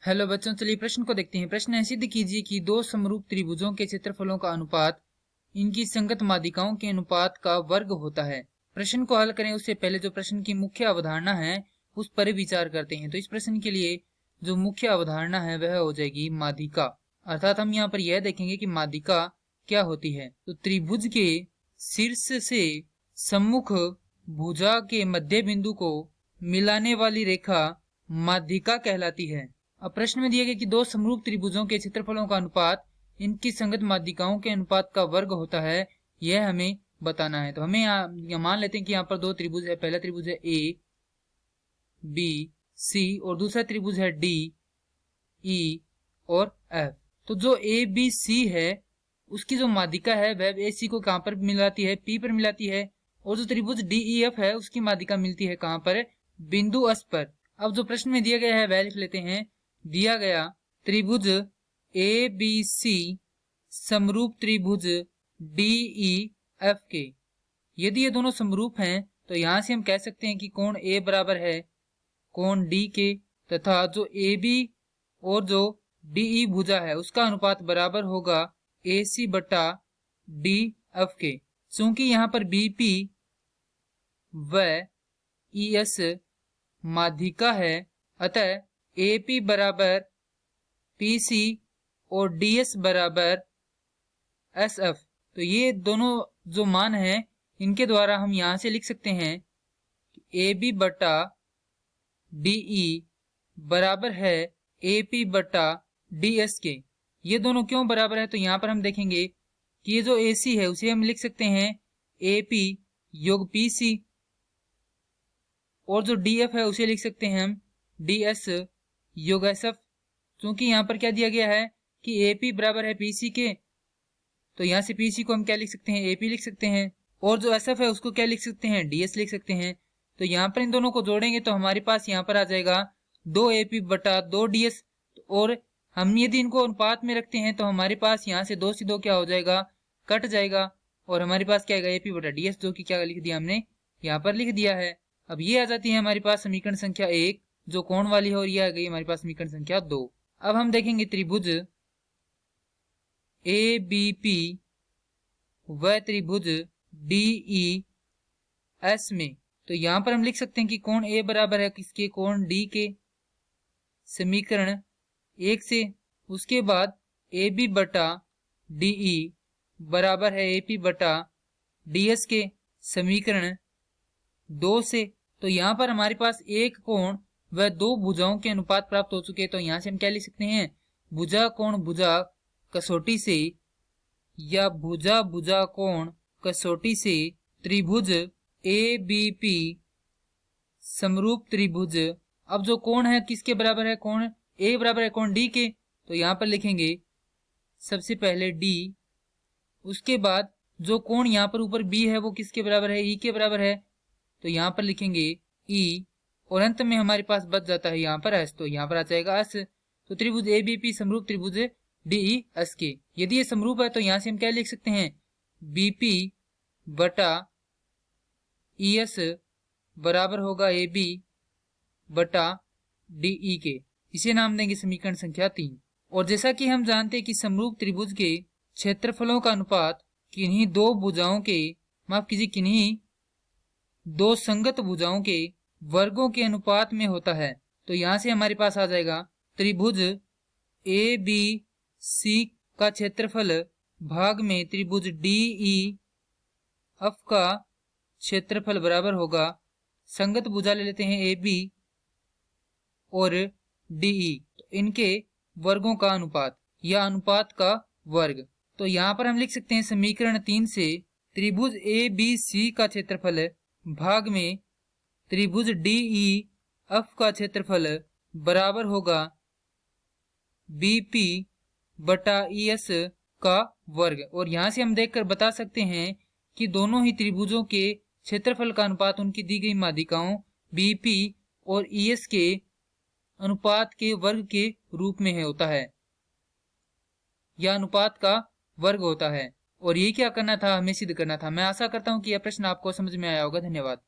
Hello बच्चों, चलिए प्रश्न को देखते हैं। प्रश्न है, सिद्ध कीजिए कि दो समरूप त्रिभुजों के क्षेत्रफलों का अनुपात इनकी संगत माध्यिकाओं के अनुपात का वर्ग होता है। प्रश्न को हल करें उससे पहले जो प्रश्न की मुख्य अवधारणा है उस पर विचार करते हैं। तो इस प्रश्न के लिए जो मुख्य अवधारणा है वह हो जाएगी माध्यिका, अर्थात हम यहाँ पर यह देखेंगे कि माध्यिका क्या होती है। तो त्रिभुज के शीर्ष से सम्मुख भुजा के मध्य बिंदु को मिलाने वाली रेखा माध्यिका कहलाती है। अब प्रश्न में दिया गया कि दो समरूप त्रिभुजों के क्षेत्रफलों का अनुपात इनकी संगत माध्यिकाओं के अनुपात का वर्ग होता है, यह हमें बताना है। तो हमें यहाँ मान लेते हैं कि यहाँ पर दो त्रिभुज है। पहला त्रिभुज है ए बी सी और दूसरा त्रिभुज है डी ई और एफ। तो जो ए बी सी है उसकी जो माध्यिका है वह ए सी को कहां पर मिलाती है? पी पर मिलाती है। और जो त्रिभुज डी ई एफ है उसकी माध्यिका मिलती है कहां पर? बिंदु एस पर। अब जो प्रश्न में दिया गया है वह लिख लेते हैं। दिया गया त्रिभुज ए बी सी समरूप त्रिभुज डी ई एफ के, यदि ये दोनों समरूप हैं तो यहां से हम कह सकते हैं कि कोण ए बराबर है कोण डी के, तथा जो ए बी और जो डी ई भुजा है उसका अनुपात बराबर होगा ए सी बटा डी एफ के। चूंकि यहां पर बी पी व ई एस माध्यिका है, अतः ए पी बराबर पी सी और डी एस बराबर एस एफ। तो ये दोनों जो मान है इनके द्वारा हम यहां से लिख सकते हैं ए बी बटा डी ई बराबर है ए पी बटा डी एस के। ये दोनों क्यों बराबर है? तो यहां पर हम देखेंगे कि ये जो ए सी है उसे हम लिख सकते हैं ए पी योग पी सी, और जो डी एफ है उसे लिख सकते हैं हम डी एस योग एस एफ। क्योंकि यहाँ पर क्या दिया गया है कि ए पी बराबर है पी सी के, तो यहाँ से पी सी को हम क्या लिख सकते हैं? ए पी लिख सकते हैं। और जो एस एफ है उसको क्या लिख सकते हैं? डी एस लिख सकते हैं। तो यहाँ पर इन दोनों को जोड़ेंगे तो हमारे पास यहाँ पर आ जाएगा 2 ए पी बटा 2 डी एस। और हम यदि इनको अनुपात में रखते हैं तो हमारे पास यहाँ से 2 से 2 क्या हो जाएगा? कट जाएगा। और हमारे पास क्या आएगा? ए पी बटा डी एस, जो कि क्या लिख दिया हमने यहाँ पर लिख दिया है। अब ये आ जाती है हमारे पास समीकरण संख्या 1 जो कोण वाली है, और ये आ गई हमारे पास समीकरण संख्या 2। अब हम देखेंगे त्रिभुज ए बी पी व त्रिभुज डी ई एस में। तो यहां पर हम लिख सकते हैं कि कोण ए बराबर है किसके? कोण डी के, समीकरण 1 से। उसके बाद ए बी बटा डी ई बराबर है ए पी बटा डी एस के, समीकरण 2 से। तो यहां पर हमारे पास एक कोण व दो भुजाओं के अनुपात प्राप्त हो चुके हैं। तो यहां से हम क्या लिख सकते हैं? भुजा कोण भुजा कसौटी से या भुजा भुजा कोण कसौटी से त्रिभुज ए बी पी समरूप त्रिभुज। अब जो कोण है किसके बराबर है? कोण ए बराबर है कोण डी के। तो यहां पर लिखेंगे सबसे पहले डी, उसके बाद जो कोण यहां पर ऊपर बी है वो किसके बराबर है? ई के बराबर है। तो यहां पर लिखेंगे ई, और अंत में हमारे पास बच जाता है यहाँ पर एस। तो यहाँ पर आ जाएगा एस। तो त्रिभुज ए बी पी समरूप त्रिभुज डी ई एस के। यदि ये समरूप है तो यहां से हम क्या लिख सकते हैं? बी पी बटा ई एस बराबर होगा ए बी बटा डी ई के। इसे नाम देंगे समीकरण संख्या 3। और जैसा कि हम जानते हैं कि समरूप त्रिभुज के क्षेत्रफलों का अनुपात किन्हीं दो भुजाओं के, माफ कीजिए, किन्हीं दो संगत भुजाओं के वर्गों के अनुपात में होता है। तो यहां से हमारे पास आ जाएगा त्रिभुज ए बी सी का क्षेत्रफल भाग में त्रिभुज डी ई एफ का क्षेत्रफल बराबर होगा, संगत भुजा ले लेते हैं ए बी और डी ई, तो इनके वर्गों का अनुपात या अनुपात का वर्ग। तो यहां पर हम लिख सकते हैं समीकरण 3 से त्रिभुज ए बी सी का क्षेत्रफल भाग में त्रिभुज डी ई एफ का क्षेत्रफल बराबर होगा बी पी बटा ई एस का वर्ग। और यहां से हम देखकर बता सकते हैं कि दोनों ही त्रिभुजों के क्षेत्रफल का अनुपात उनकी दी गई माध्यिकाओं बी पी और ई एस के अनुपात के वर्ग के रूप में होता है, या अनुपात का वर्ग होता है। और ये क्या करना था? हमें सिद्ध करना था। मैं आशा करता हूं कि यह प्रश्न आपको समझ में आया होगा। धन्यवाद।